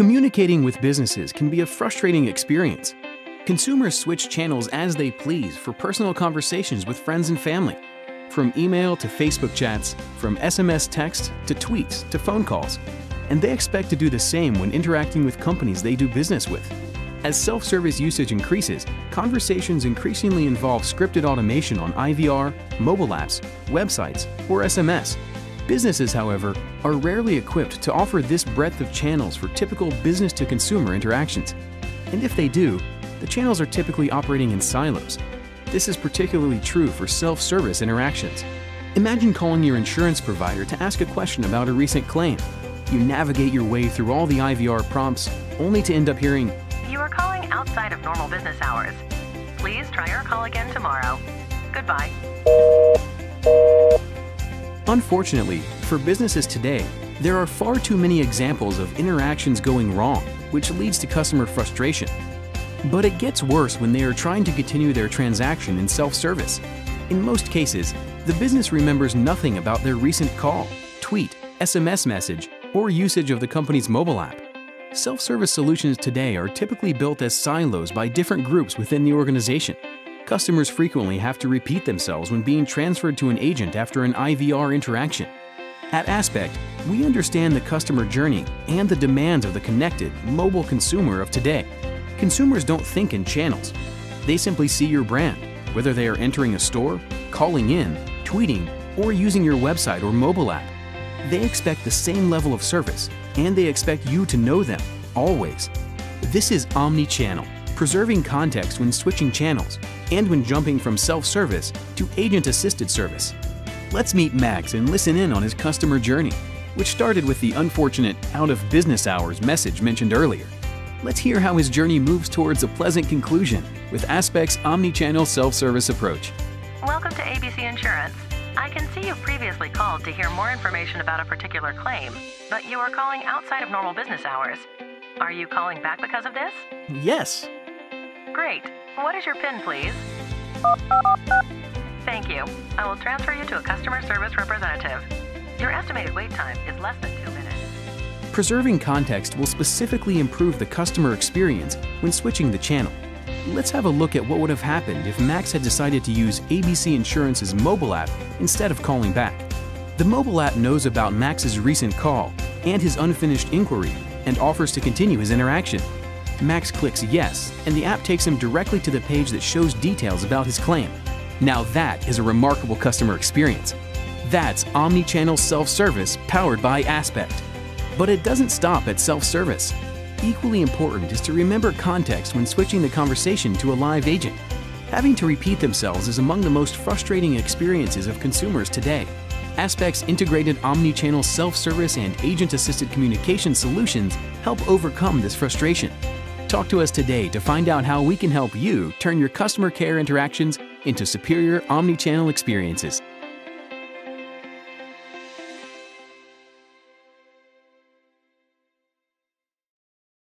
Communicating with businesses can be a frustrating experience. Consumers switch channels as they please for personal conversations with friends and family. From email to Facebook chats, from SMS text to tweets to phone calls. And they expect to do the same when interacting with companies they do business with. As self-service usage increases, conversations increasingly involve scripted automation on IVR, mobile apps, websites, or SMS. Businesses, however, are rarely equipped to offer this breadth of channels for typical business-to-consumer interactions. And if they do, the channels are typically operating in silos. This is particularly true for self-service interactions. Imagine calling your insurance provider to ask a question about a recent claim. You navigate your way through all the IVR prompts, only to end up hearing, "You are calling outside of normal business hours. Please try your call again tomorrow. Goodbye." Unfortunately, for businesses today, there are far too many examples of interactions going wrong, which leads to customer frustration. But it gets worse when they are trying to continue their transaction in self-service. In most cases, the business remembers nothing about their recent call, tweet, SMS message, or usage of the company's mobile app. Self-service solutions today are typically built as silos by different groups within the organization. Customers frequently have to repeat themselves when being transferred to an agent after an IVR interaction. At Aspect, we understand the customer journey and the demands of the connected, mobile consumer of today. Consumers don't think in channels. They simply see your brand, whether they are entering a store, calling in, tweeting, or using your website or mobile app. They expect the same level of service, and they expect you to know them, always. This is Omni-Channel, preserving context when switching channels, and when jumping from self-service to agent-assisted service. Let's meet Max and listen in on his customer journey, which started with the unfortunate out-of-business hours message mentioned earlier. Let's hear how his journey moves towards a pleasant conclusion with Aspect's Omni-Channel Self-Service approach. Welcome to ABC Insurance. I can see you previously called to hear more information about a particular claim, but you are calling outside of normal business hours. Are you calling back because of this? Yes. Great. What is your PIN, please? Thank you. I will transfer you to a customer service representative. Your estimated wait time is less than 2 minutes. Preserving context will specifically improve the customer experience when switching the channel. Let's have a look at what would have happened if Max had decided to use ABC Insurance's mobile app instead of calling back. The mobile app knows about Max's recent call and his unfinished inquiry and offers to continue his interaction. Max clicks yes, and the app takes him directly to the page that shows details about his claim. Now that is a remarkable customer experience. That's Omni-Channel Self-Service powered by Aspect. But it doesn't stop at self-service. Equally important is to remember context when switching the conversation to a live agent. Having to repeat themselves is among the most frustrating experiences of consumers today. Aspect's integrated omni-channel self-service and agent-assisted communication solutions help overcome this frustration. Talk to us today to find out how we can help you turn your customer care interactions into superior omni-channel experiences.